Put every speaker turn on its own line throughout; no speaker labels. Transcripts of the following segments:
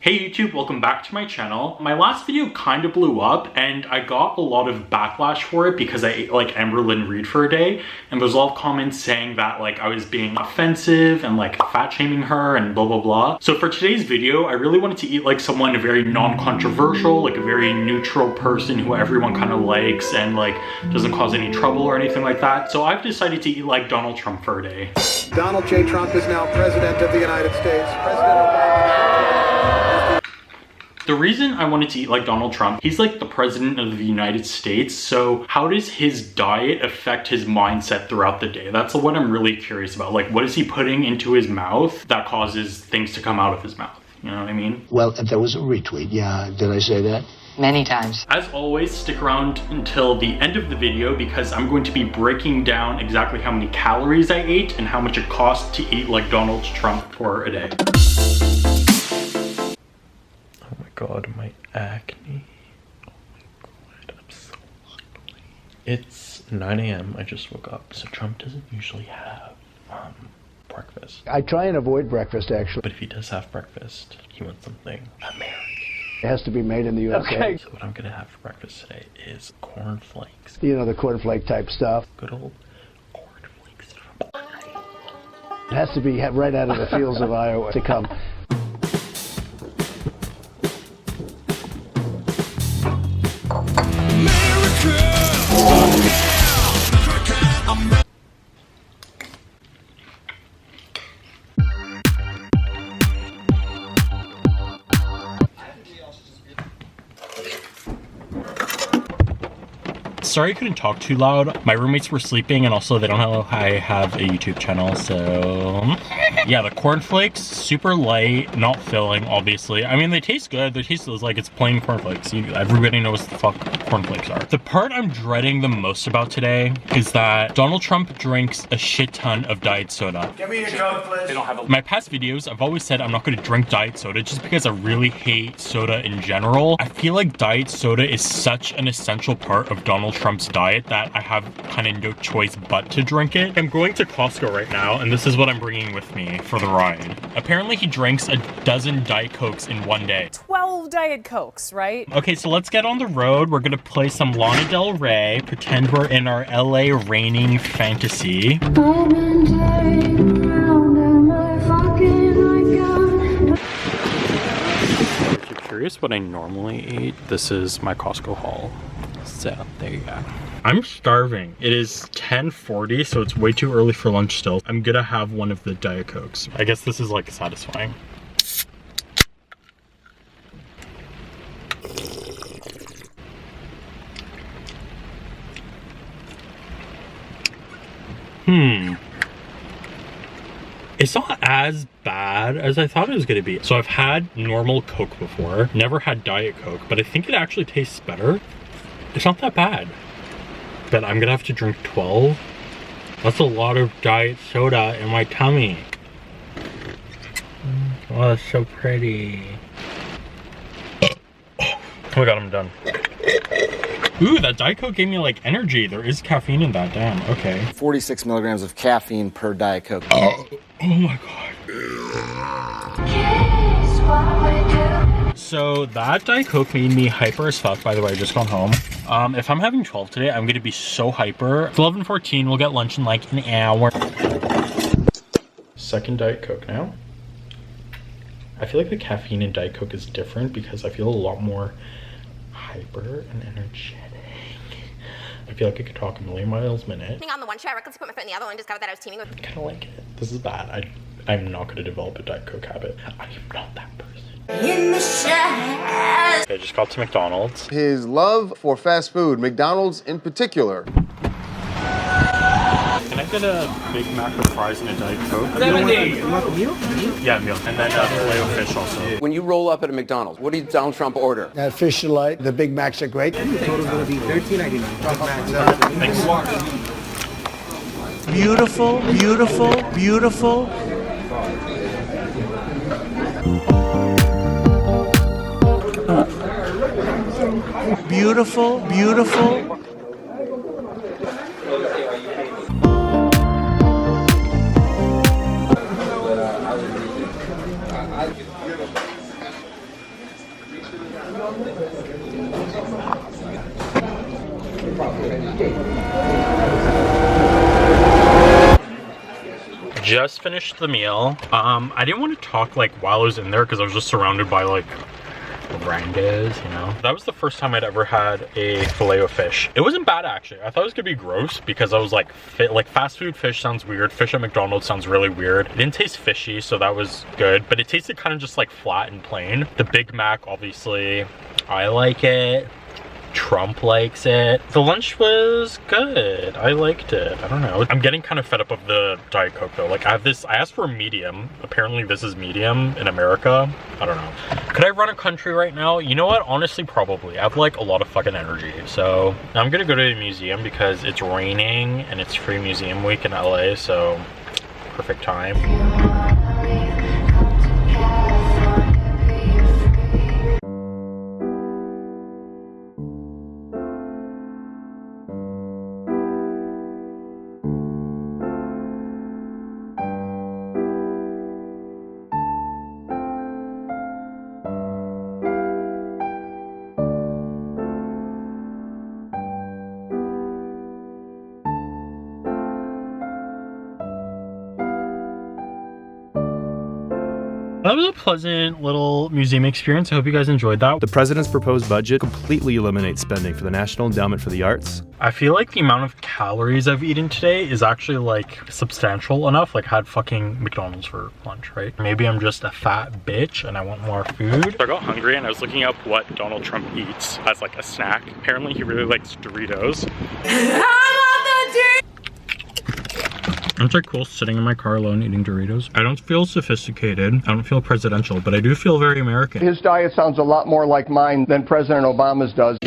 Hey YouTube, welcome back to my channel. My last video kind of blew up and I got a lot of backlash for it because I ate like Amberlyn Reed for a day, and there's a lot of comments saying that like I was being offensive and like fat shaming her and blah blah blah. So for today's video, I really wanted to eat like someone very non-controversial, like a very neutral person who everyone kind of likes and like doesn't cause any trouble or anything like that. So I've decided to eat like Donald Trump for a day.
Donald J. Trump is now President of the United States. President Obama.
The reason I wanted to eat like Donald Trump, he's like the president of the United States, so how does his diet affect his mindset throughout the day? That's what I'm really curious about. Like, what is he putting into his mouth that causes things to come out of his mouth? You know what I mean?
Well, there was a retweet, yeah. Did I say that?
Many times.
As always, stick around until the end of the video because I'm going to be breaking down exactly how many calories I ate and how much it costs to eat like Donald Trump for a day. God, my acne. Oh my god, I'm so ugly. It's 9 a.m. I just woke up, so Trump doesn't usually have breakfast.
I try and avoid breakfast, actually.
But if he does have breakfast, he wants something American.
It has to be made in the USA.
Okay. So what I'm gonna have for breakfast today is cornflakes.
You know, the cornflake type stuff.
Good old cornflakes.
It has to be right out of the fields of Iowa to come.
Sorry I couldn't talk too loud. My roommates were sleeping and also they don't know I have a YouTube channel, so yeah, the cornflakes, super light, not filling, obviously. I mean, they taste good. They taste like it's plain cornflakes. Everybody knows what the fuck cornflakes are. The part I'm dreading the most about today is that Donald Trump drinks a shit ton of diet soda.
Give me your Coke, please. They don't have a...
My past videos, I've always said I'm not going to drink diet soda just because I really hate soda in general. I feel like diet soda is such an essential part of Donald Trump's diet that I have kind of no choice but to drink it. I'm going to Costco right now and this is what I'm bringing with me for the ride. Apparently he drinks a dozen Diet Cokes in one day.
12 Diet Cokes, right?
Okay, so let's get on the road. We're gonna play some Lana Del Rey, pretend we're in our LA raining fantasy. If you're curious what I normally eat, this is my Costco haul. So there you go. I'm starving. It is 10:40, so it's way too early for lunch still. I'm gonna have one of the Diet Cokes. I guess this is like satisfying. It's not as bad as I thought it was gonna be. So I've had normal Coke before, never had Diet Coke, but I think it actually tastes better. It's not that bad. But I'm gonna have to drink 12. That's a lot of diet soda in my tummy. Oh, that's so pretty. Oh my god, I'm done. Ooh, that Diet Coke gave me like energy. There is caffeine in that, damn, okay.
46 milligrams of caffeine per Diet Coke.
Oh my god. So that Diet Coke made me hyper as fuck. By the way, I just got home. If I'm having 12 today, I'm gonna be so hyper. It's 11:14, we'll get lunch in like an hour. Second Diet Coke now. I feel like the caffeine in Diet Coke is different because I feel a lot more hyper and energetic. I feel like I could talk a million miles a minute.
On the one show, I recklessly put my foot in the other one and discovered that I was teaming with...
I kind of like it. This is bad. I'm not going to develop a Diet Coke habit. I am not that person. In the shadows. I just got to McDonald's.
His love for fast food, McDonald's in particular.
Can I get a Big Mac with fries and a Diet Coke?
You want the meal?
Yeah, meal. And then filet-o-fish also.
When you roll up at a McDonald's, what did Donald Trump order?
Fish fillet, the Big Macs are great.
The total's gonna be $13.99.
Thanks.
Beautiful, beautiful, beautiful. Beautiful, beautiful.
Just finished the meal. I didn't want to talk like while I was in there because I was just surrounded by like brandes, you know. That was the first time I'd ever had a filet of fish. It wasn't bad actually. I thought it was gonna be gross because I was like, fast food fish sounds weird. Fish at McDonald's sounds really weird. It didn't taste fishy, so that was good, but it tasted kind of just like flat and plain. The Big Mac, obviously, I like it. Trump likes it. The lunch was good. I liked it. I don't know. I'm getting kind of fed up of the Diet Coke though. Like I asked for a medium. Apparently this is medium in America. I don't know. Could I run a country right now? You know what? Honestly, probably. I have like a lot of fucking energy. So I'm gonna go to the museum because it's raining and it's free museum week in LA. So perfect time. That was a pleasant little museum experience. I hope you guys enjoyed that.
The president's proposed budget completely eliminates spending for the National Endowment for the Arts.
I feel like the amount of calories I've eaten today is actually like substantial enough. Like I had fucking McDonald's for lunch, right? Maybe I'm just a fat bitch and I want more food. So I got hungry and I was looking up what Donald Trump eats as like a snack. Apparently he really likes Doritos. Aren't I cool sitting in my car alone eating Doritos? I don't feel sophisticated. I don't feel presidential, but I do feel very American.
His diet sounds a lot more like mine than President Obama's does.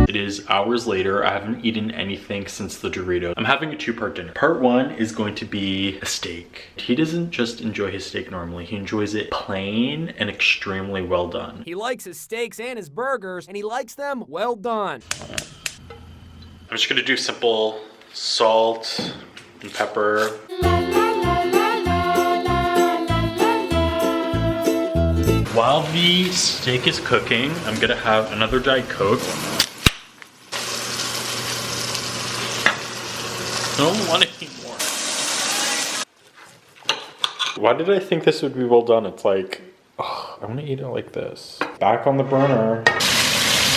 It is hours later. I haven't eaten anything since the Doritos. I'm having a two-part dinner. Part one is going to be a steak. He doesn't just enjoy his steak normally. He enjoys it plain and extremely well done.
He likes his steaks and his burgers, and he likes them well done.
I'm just gonna do simple salt and pepper. While the steak is cooking, I'm gonna have another Diet Coke. I don't want any more. Why did I think this would be well done? It's like, oh, I wanna eat it like this. Back on the burner.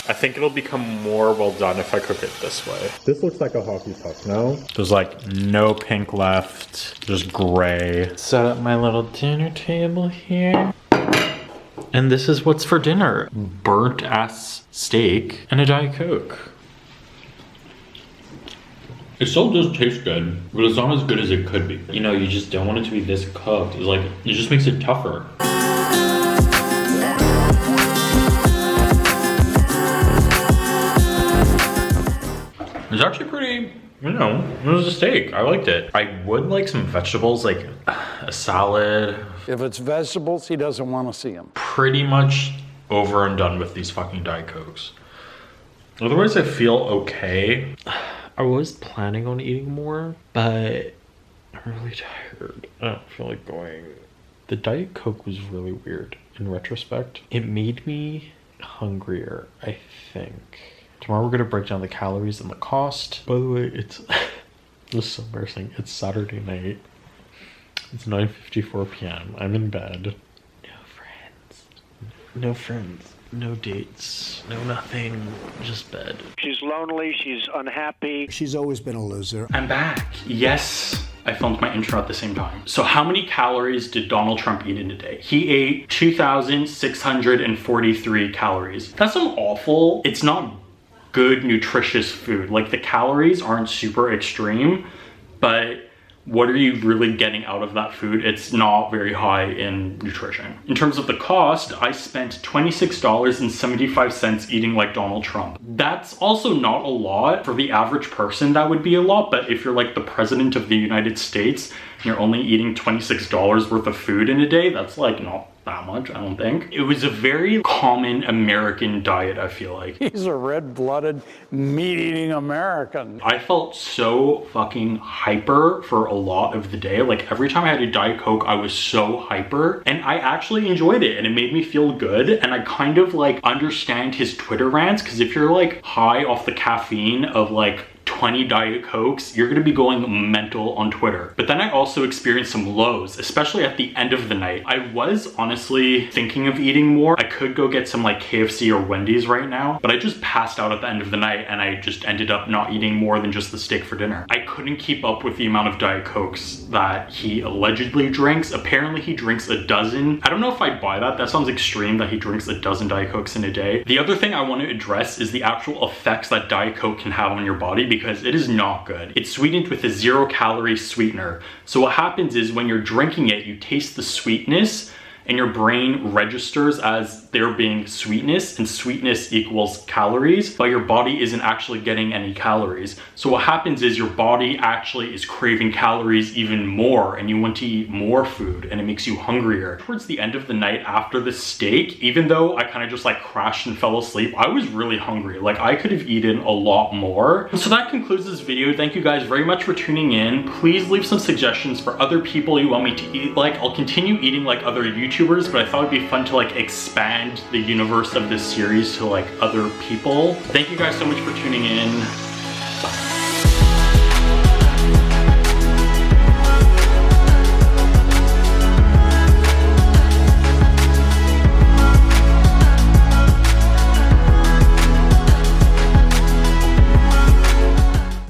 I think it'll become more well done if I cook it this way. This looks like a hockey puck, no? There's like no pink left, just gray. Set up my little dinner table here. And this is what's for dinner. Burnt ass steak and a Diet Coke. It still does taste good, but it's not as good as it could be. You know, you just don't want it to be this cooked. It's like, it just makes it tougher. It's actually pretty, you know, it was a steak. I liked it. I would like some vegetables, like a salad.
If it's vegetables, he doesn't want to see them.
Pretty much over and done with these fucking Diet Cokes. Otherwise, I feel okay. I was planning on eating more, but I'm really tired. I don't feel like going. The Diet Coke was really weird in retrospect. It made me hungrier, I think. Tomorrow we're gonna break down the calories and the cost. By the way, it's this is so embarrassing. It's Saturday night. It's 9:54 p.m. I'm in bed. No friends. No friends. No dates. No nothing. Just bed.
She's lonely. She's unhappy.
She's always been a loser.
I'm back. Yes, I filmed my intro at the same time. So how many calories did Donald Trump eat in a day? He ate 2,643 calories. That's not awful. It's not good, nutritious food. Like the calories aren't super extreme, but what are you really getting out of that food? It's not very high in nutrition. In terms of the cost, I spent $26.75 eating like Donald Trump. That's also not a lot. For the average person, that would be a lot, but if you're like the president of the United States and you're only eating $26 worth of food in a day, that's like not that much, I don't think. It was a very common American diet, I feel like.
He's a red-blooded, meat-eating American.
I felt so fucking hyper for a lot of the day. Like every time I had a Diet Coke, I was so hyper, and I actually enjoyed it and it made me feel good. And I kind of like understand his Twitter rants, because if you're like high off the caffeine of like 20 Diet Cokes, you're gonna be going mental on Twitter. But then I also experienced some lows, especially at the end of the night. I was honestly thinking of eating more. I could go get some like KFC or Wendy's right now, but I just passed out at the end of the night and I just ended up not eating more than just the steak for dinner. I couldn't keep up with the amount of Diet Cokes that he allegedly drinks. Apparently he drinks a dozen. I don't know if I'd buy that. That sounds extreme that he drinks a dozen Diet Cokes in a day. The other thing I want to address is the actual effects that Diet Coke can have on your body, because it is not good. It's sweetened with a 0-calorie sweetener. So what happens is when you're drinking it, you taste the sweetness and your brain registers as there being sweetness, and sweetness equals calories, but your body isn't actually getting any calories. So what happens is your body actually is craving calories even more, and you want to eat more food, and it makes you hungrier. Towards the end of the night after the steak, even though I kind of just like crashed and fell asleep, I was really hungry. Like I could have eaten a lot more. So that concludes this video. Thank you guys very much for tuning in. Please leave some suggestions for other people you want me to eat like. I'll continue eating like other YouTubers, but I thought it'd be fun to like expand the universe of this series to like other people. Thank you guys so much for tuning in.